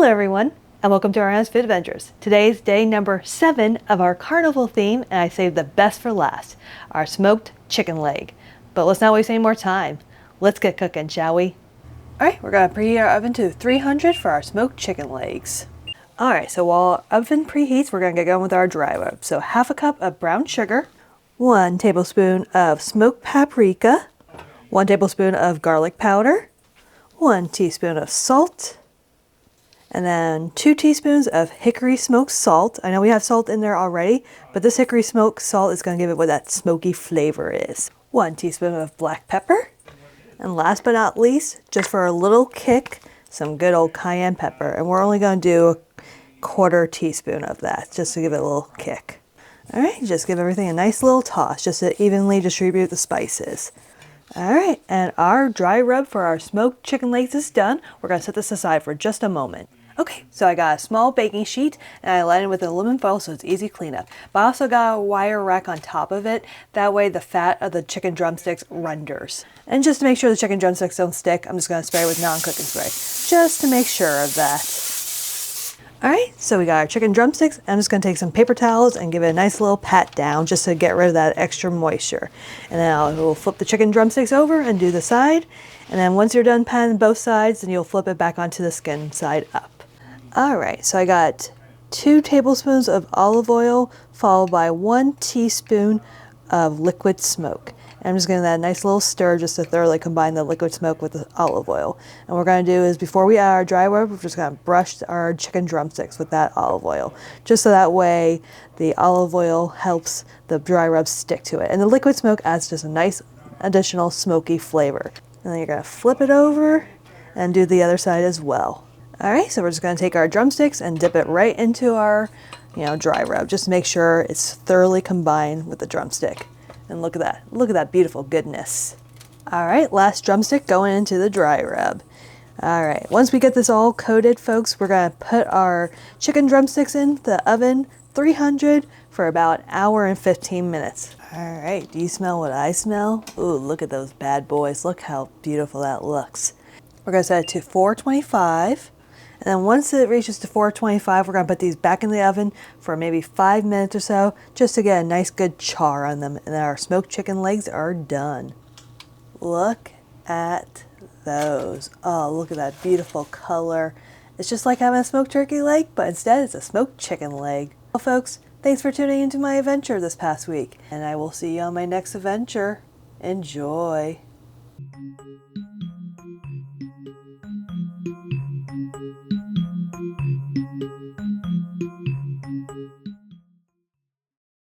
Hello everyone, and welcome to our Anna's Food Adventures. Today's day number 7 of our carnival theme, and I saved the best for last, our smoked chicken leg. But let's not waste any more time. Let's get cooking, shall we? Alright, we're going to preheat our oven to 300 for our smoked chicken legs. Alright, so while our oven preheats, we're going to get going with our dry rub. So half a cup of brown sugar, 1 tablespoon of smoked paprika, 1 tablespoon of garlic powder, 1 teaspoon of salt, and then 2 teaspoons of hickory smoked salt. I know we have salt in there already, but this hickory smoked salt is going to give it what that smoky flavor is. 1 teaspoon of black pepper. And last but not least, just for a little kick, some good old cayenne pepper. And we're only going to do a 1/4 teaspoon of that, just to give it a little kick. Alright, just give everything a nice little toss, just to evenly distribute the spices. Alright, and our dry rub for our smoked chicken legs is done. We're going to set this aside for just a moment. Okay, so I got a small baking sheet and I lined it with aluminum foil so it's easy cleanup. But I also got a wire rack on top of it. That way the fat of the chicken drumsticks renders. And just to make sure the chicken drumsticks don't stick, I'm just going to spray with non-cooking spray. Just to make sure of that. Alright, so we got our chicken drumsticks. I'm just going to take some paper towels and give it a nice little pat down just to get rid of that extra moisture. And then we'll flip the chicken drumsticks over and do the side. And then once you're done patting both sides, then you'll flip it back onto the skin side up. Alright, so I got 2 tablespoons of olive oil followed by 1 teaspoon of liquid smoke. And I'm just going to give that a nice little stir just to thoroughly combine the liquid smoke with the olive oil. And what we're going to do is before we add our dry rub, we're just going to brush our chicken drumsticks with that olive oil. Just so that way the olive oil helps the dry rub stick to it. And the liquid smoke adds just a nice additional smoky flavor. And then you're going to flip it over and do the other side as well. Alright, so we're just going to take our drumsticks and dip it right into our, dry rub. Just to make sure it's thoroughly combined with the drumstick. And look at that. Look at that beautiful goodness. Alright, last drumstick going into the dry rub. Alright, once we get this all coated, folks, we're going to put our chicken drumsticks in the oven, 300 for about 1 hour and 15 minutes. Alright, do you smell what I smell? Ooh, look at those bad boys. Look how beautiful that looks. We're going to set it to 425. And then once it reaches to 425, we're going to put these back in the oven for maybe 5 minutes or so, just to get a nice good char on them. And then our smoked chicken legs are done. Look at those. Oh, look at that beautiful color. It's just like having a smoked turkey leg, but instead it's a smoked chicken leg. Well, folks, thanks for tuning into my adventure this past week. And I will see you on my next adventure. Enjoy.